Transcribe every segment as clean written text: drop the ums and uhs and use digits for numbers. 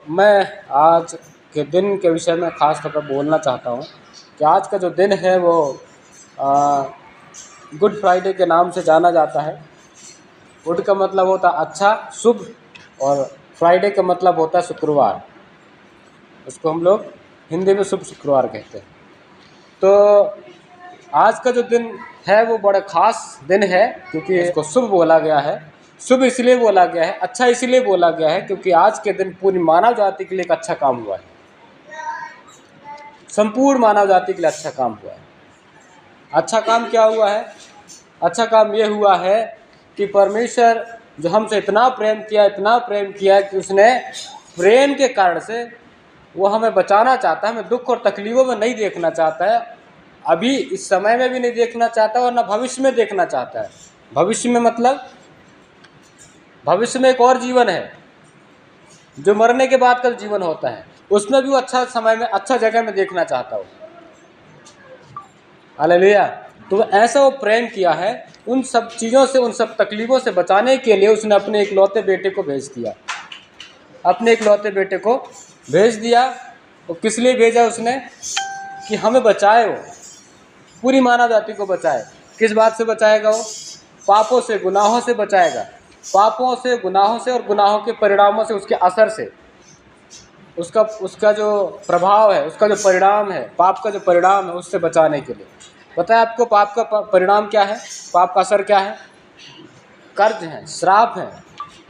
मैं आज के दिन के विषय में ख़ास तौर पर बोलना चाहता हूँ कि आज का जो दिन है वो गुड फ्राइडे के नाम से जाना जाता है। गुड का मतलब होता है अच्छा, शुभ, और फ्राइडे का मतलब होता है शुक्रवार। उसको हम लोग हिंदी में शुभ शुक्रवार कहते हैं। तो आज का जो दिन है वो बड़ा ख़ास दिन है क्योंकि इसको शुभ बोला गया है। शुभ इसलिए बोला गया है, अच्छा इसलिए बोला गया है क्योंकि आज के दिन पूरी मानव जाति के लिए एक अच्छा काम हुआ है। संपूर्ण मानव जाति के लिए अच्छा काम हुआ है। अच्छा काम क्या हुआ है? अच्छा काम ये हुआ है कि परमेश्वर जो हमसे इतना प्रेम किया कि उसने प्रेम के कारण से वो हमें बचाना चाहता है। हमें दुख और तकलीफ़ों में नहीं देखना चाहता है, अभी इस समय में भी नहीं देखना चाहता और न भविष्य में देखना चाहता है। भविष्य में मतलब भविष्य में एक और जीवन है जो मरने के बाद का जीवन होता है, उसमें भी वो अच्छा समय में अच्छा जगह में देखना चाहता हो। हालेलुया। तो ऐसा वो प्रेम किया है, उन सब चीज़ों से, उन सब तकलीफ़ों से बचाने के लिए उसने अपने इकलौते बेटे को भेज दिया। अपने इकलौते बेटे को भेज दिया। और किस लिए भेजा उसने? कि हमें बचाए, वो पूरी मानव जाति को बचाए। किस बात से बचाएगा? वो पापों से, गुनाहों से बचाएगा। पापों से, गुनाहों से और गुनाहों के परिणामों से, उसके असर से, उसका जो प्रभाव है, उसका जो परिणाम है, पाप का जो परिणाम है, उससे बचाने के लिए। पता है आपको पाप का परिणाम क्या है? पाप का असर क्या है? कर्ज है, श्राप है।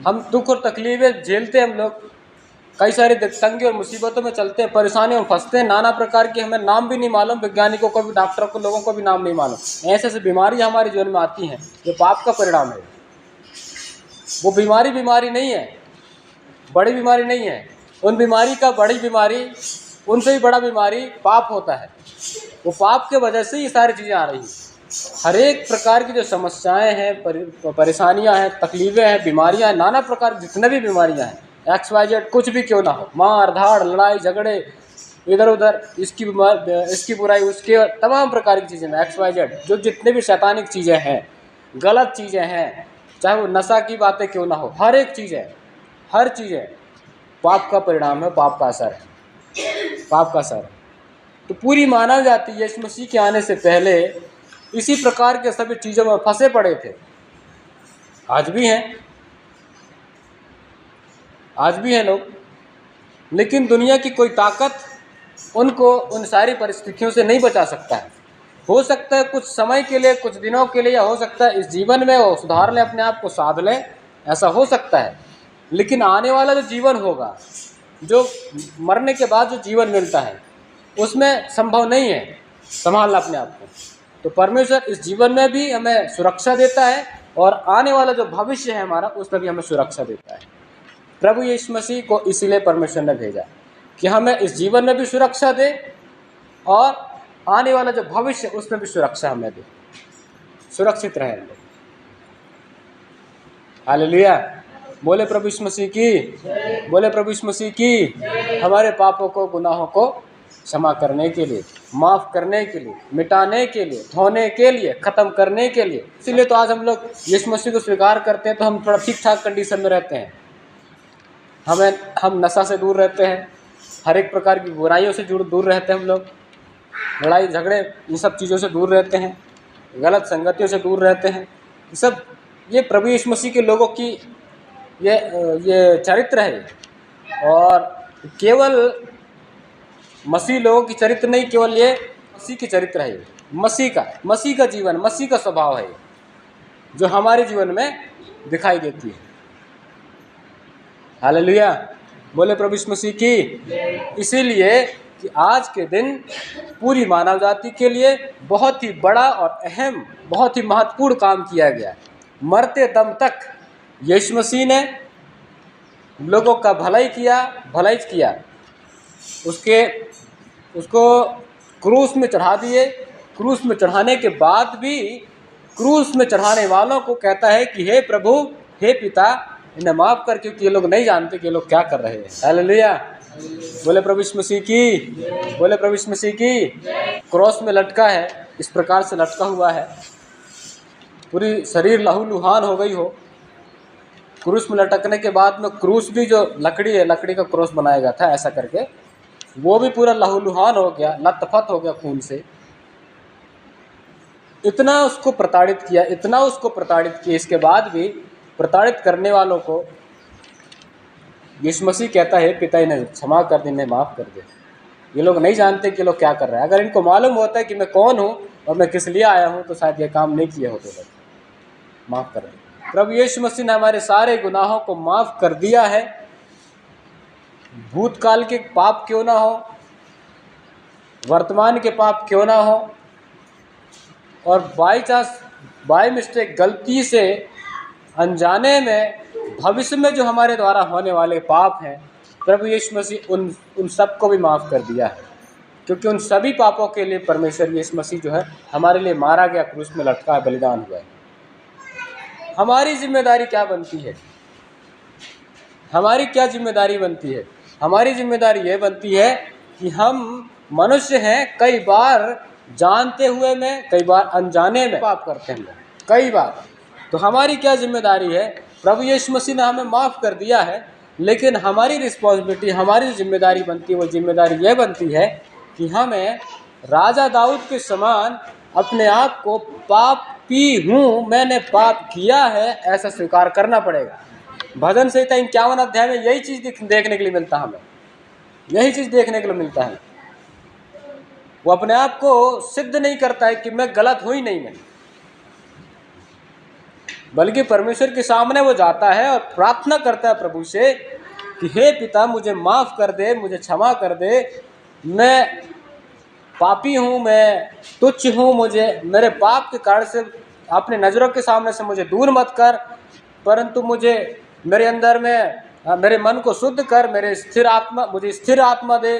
हम दुख और तकलीफ़ें झेलते हैं, हम लोग कई सारे तंगी और मुसीबतों में चलते हैं, परेशानियों में फंसते हैं, नाना प्रकार की हमें नाम भी नहीं मालूम, वैज्ञानिकों को भी, डॉक्टरों को, लोगों को भी नाम नहीं मालूम। ऐसे ऐसे बीमारी हमारे जीवन में आती हैं जो पाप का परिणाम है। वो बीमारी नहीं है, बड़ी बीमारी नहीं है। उन बीमारी का बड़ी बीमारी, उनसे भी बड़ा बीमारी पाप होता है। वो पाप के वजह से ये सारी चीज़ें आ रही हैं। हर एक प्रकार की जो समस्याएं हैं, परेशानियां हैं, तकलीफ़ें हैं, बीमारियां हैं, नाना प्रकार जितने भी बीमारियां हैं, XYZ कुछ भी क्यों ना हो, मार धाड़, लड़ाई झगड़े, इधर उधर, इसकी बुराई, उसके तमाम प्रकार की चीज़ें हैं, XYZ जो जितने भी शैतानिक चीज़ें हैं, गलत चीज़ें हैं, चाहे वो नशा की बातें क्यों ना हो, हर एक चीज़ है, हर चीज़ है, पाप का परिणाम है, पाप का असर है, पाप का असर है। तो पूरी मानव जाति यीशु मसीह के आने से पहले इसी प्रकार के सभी चीज़ों में फंसे पड़े थे। आज भी हैं लोग, लेकिन दुनिया की कोई ताकत उनको उन सारी परिस्थितियों से नहीं बचा सकता है। हो सकता है कुछ समय के लिए, कुछ दिनों के लिए, या हो सकता है इस जीवन में वो सुधार लें, अपने आप को साध लें, ऐसा हो सकता है। लेकिन आने वाला जो जीवन होगा, जो मरने के बाद जो जीवन मिलता है, उसमें संभव नहीं है संभालना अपने आप को। तो परमेश्वर इस जीवन में भी हमें सुरक्षा देता है और आने वाला जो भविष्य है हमारा, उसमें भी हमें सुरक्षा देता है। प्रभु यीशु मसीह को इसीलिए परमेश्वर ने भेजा कि हमें इस जीवन में भी सुरक्षा दे और आने वाला जो भविष्य उसमें भी सुरक्षा हमें दे, सुरक्षित रहे। हालेलुया। बोले प्रभु यीशु मसीह की, बोले प्रभु यीशु मसीह की। हमारे पापों को, गुनाहों को क्षमा करने के लिए, माफ़ करने के लिए, मिटाने के लिए, धोने के लिए, ख़त्म करने के लिए। इसीलिए तो आज हम लोग यीशु मसीह को स्वीकार करते हैं, तो हम थोड़ा ठीक ठाक कंडीशन में रहते हैं। हम नशा से दूर रहते हैं, हर एक प्रकार की बुराइयों से दूर रहते हैं हम लोग, लड़ाई झगड़े इन सब चीज़ों से दूर रहते हैं, गलत संगतियों से दूर रहते हैं। ये प्रभु यीशु मसीह के लोगों की ये चरित्र है। और केवल मसीह लोगों की चरित्र नहीं, केवल ये मसीह की चरित्र है। मसीह का जीवन, मसीह का स्वभाव है जो हमारे जीवन में दिखाई देती है। हालेलुया। बोले प्रभु यीशु मसीह की। इसीलिए कि आज के दिन पूरी मानव जाति के लिए बहुत ही बड़ा और अहम, बहुत ही महत्वपूर्ण काम किया गया। मरते दम तक यीशु मसीह ने लोगों का भलाई किया। उसको क्रूस में चढ़ा दिए। क्रूस में चढ़ाने के बाद भी क्रूस में चढ़ाने वालों को कहता है कि हे प्रभु, हे पिता, इन्हें माफ़ कर, क्योंकि ये लोग नहीं जानते कि ये लोग क्या कर रहे हैं। हालेलुया। बोले प्रभु यीशु मसीह की, बोले प्रभु यीशु मसीह की। क्रॉस में लटका है, इस प्रकार से लटका हुआ है, पूरी शरीर लहूलुहान हो गई हो, क्रूस में लटकने के बाद में क्रूस भी जो लकड़ी है, लकड़ी का क्रॉस बनाया गया था ऐसा करके, वो भी पूरा लहूलुहान हो गया, लथपथ हो गया खून से। इतना उसको प्रताड़ित किया, इतना उसको प्रताड़ित किया, इसके बाद भी प्रताड़ित करने वालों को यीशु मसीह कहता है पिता इन्हें क्षमा कर दे, इन्हें माफ़ कर दे। ये लोग नहीं जानते कि लोग क्या कर रहे हैं। अगर इनको मालूम होता है कि मैं कौन हूँ और मैं किस लिए आया हूँ तो शायद ये काम नहीं किए होते लोग। माफ़ कर दे। प्रभु यीशु मसीह ने हमारे सारे गुनाहों को माफ़ कर दिया है। भूतकाल के पाप क्यों ना हो, वर्तमान के पाप क्यों ना हो, और बाई चांस बाय मिस्टेक गलती से अनजाने में भविष्य में जो हमारे द्वारा होने वाले पाप हैं, प्रभु यीशु मसीह उन सब को भी माफ़ कर दिया है। क्योंकि उन सभी पापों के लिए परमेश्वर यीशु मसीह जो है हमारे लिए मारा गया, क्रूस में लटका है, बलिदान हुआ है। हमारी जिम्मेदारी क्या बनती है? हमारी क्या जिम्मेदारी बनती है? हमारी जिम्मेदारी ये बनती है कि हम मनुष्य हैं, कई बार जानते हुए में, कई बार अनजाने में पाप करते हैं कई बार। तो हमारी क्या जिम्मेदारी है? प्रभु यीशु मसीह ने हमें माफ़ कर दिया है, लेकिन हमारी रिस्पॉन्सिबिलिटी, हमारी जिम्मेदारी बनती है, वो जिम्मेदारी ये बनती है कि हमें राजा दाऊद के समान अपने आप को पापी हूँ, मैंने पाप किया है, ऐसा स्वीकार करना पड़ेगा। भजन संहिता 51 अध्याय में यही चीज़ देखने के लिए मिलता है, हमें यही चीज़ देखने के लिए मिलता है। वो अपने आप को सिद्ध नहीं करता है कि मैं गलत हूँ ही नहीं, मैं, बल्कि परमेश्वर के सामने वो जाता है और प्रार्थना करता है प्रभु से कि हे पिता मुझे माफ़ कर दे, मुझे क्षमा कर दे, मैं पापी हूँ, मैं तुच्छ हूँ, मुझे मेरे पाप के कारण से अपने नज़रों के सामने से मुझे दूर मत कर, परंतु मुझे मेरे अंदर में मेरे मन को शुद्ध कर, मुझे स्थिर आत्मा दे।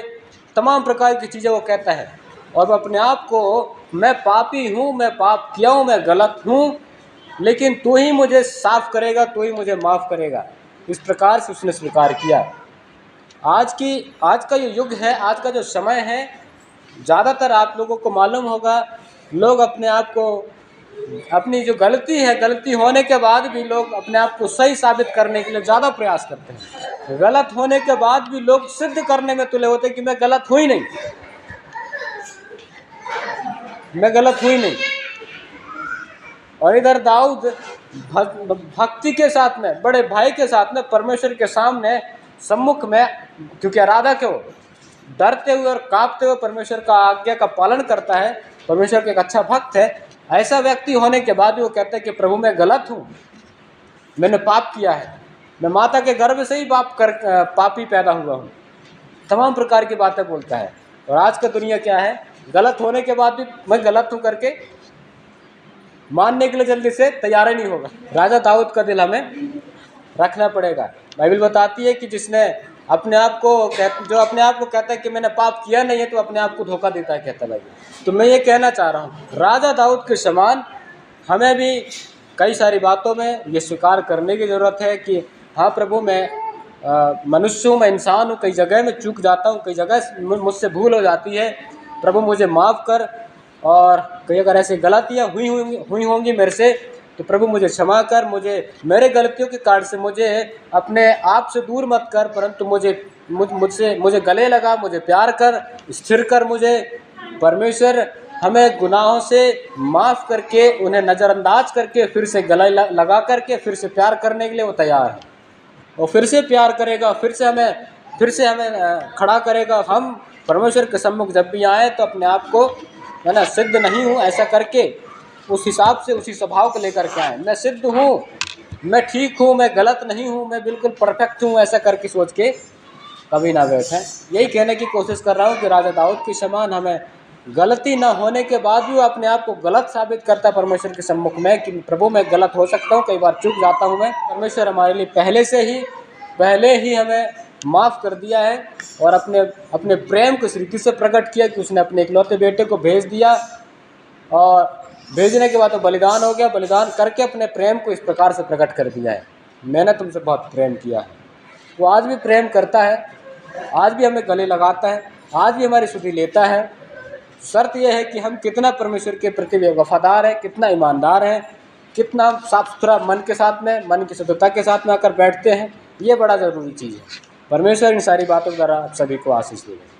तमाम प्रकार की चीज़ें वो कहता है। और वो अपने आप को मैं पापी हूँ, मैं पाप किया हूँ, मैं गलत हूँ, लेकिन तू ही मुझे साफ करेगा, तू ही मुझे माफ़ करेगा, इस प्रकार से उसने स्वीकार किया। आज का जो युग है, आज का जो समय है, ज़्यादातर आप लोगों को मालूम होगा, लोग अपने आप को, अपनी जो गलती है, गलती होने के बाद भी लोग अपने आप को सही साबित करने के लिए ज़्यादा प्रयास करते हैं। गलत होने के बाद भी लोग सिद्ध करने में तुले होते हैं कि मैं गलत हुई नहीं, मैं गलत हुई नहीं। और इधर दाऊद भक्ति के साथ में, बड़े भाई के साथ में, परमेश्वर के सामने सम्मुख में, क्योंकि आराधक है वो, डरते हुए और कांपते हुए परमेश्वर का आज्ञा का पालन करता है, परमेश्वर का एक अच्छा भक्त है। ऐसा व्यक्ति होने के बाद भी वो कहता है कि प्रभु मैं गलत हूँ, मैंने पाप किया है, मैं माता के गर्भ से ही पापी पैदा हुआ हूँ। तमाम प्रकार की बातें बोलता है। और आज का दुनिया क्या है, गलत होने के बाद भी मैं गलत हूँ करके मानने के लिए जल्दी से तैयार ही नहीं होगा। राजा दाऊद का दिल हमें रखना पड़ेगा। बाइबल बताती है कि जिसने अपने आप को जो अपने आप को कहता है कि मैंने पाप किया नहीं है, तो अपने आप को धोखा देता है, कहता है बाइबल। तो मैं ये कहना चाह रहा हूँ, राजा दाऊद के समान हमें भी कई सारी बातों में ये स्वीकार करने की ज़रूरत है कि हाँ प्रभु मैं मनुष्य हूँ, मैं इंसान हूँ, कई जगह में चूक जाता हूँ, कई जगह मुझसे भूल हो जाती है, प्रभु मुझे माफ़ कर। और कई अगर ऐसी गलतियाँ हुई होंगी मेरे से, तो प्रभु मुझे क्षमा कर, मुझे मेरे गलतियों के कारण से मुझे अपने आप से दूर मत कर, परंतु मुझे गले लगा, मुझे प्यार कर, स्थिर कर मुझे। परमेश्वर हमें गुनाहों से माफ़ करके, उन्हें नज़रअंदाज करके, फिर से गले लगा करके फिर से प्यार करने के लिए वो तैयार है। और फिर से प्यार करेगा, फिर से हमें खड़ा करेगा। हम परमेश्वर के सम्मुख जब भी आए तो अपने आप को मैं ना सिद्ध नहीं हूँ ऐसा करके, उस हिसाब से उसी स्वभाव को लेकर के आए, मैं सिद्ध हूँ, मैं ठीक हूँ, मैं गलत नहीं हूँ, मैं बिल्कुल परफेक्ट हूँ, ऐसा करके सोच के कभी ना बैठें। यही कहने की कोशिश कर रहा हूँ कि राजा दाऊद के समान हमें गलती ना होने के बाद भी अपने आप को गलत साबित करता है परमेश्वर के सम्मुख में कि प्रभु मैं गलत हो सकता हूँ, कई बार चूक जाता हूँ मैं। परमेश्वर हमारे लिए पहले ही हमें माफ़ कर दिया है और अपने प्रेम को इस रीति से प्रकट किया कि उसने अपने इकलौते बेटे को भेज दिया, और भेजने के बाद तो बलिदान हो गया, बलिदान करके अपने प्रेम को इस प्रकार से प्रकट कर दिया है, मैंने तुमसे बहुत प्रेम किया है। वो आज भी प्रेम करता है, आज भी हमें गले लगाता है, आज भी हमारी सुधि लेता है। शर्त यह है कि हम कितना परमेश्वर के प्रति वफादार हैं, कितना ईमानदार हैं, कितना हम साफ सुथरा मन के साथ में, मन की शुद्धता के साथ में आकर बैठते हैं, ये बड़ा ज़रूरी चीज़ है। परमेश्वर इन सारी बातों द्वारा आप सभी को आशीष दें।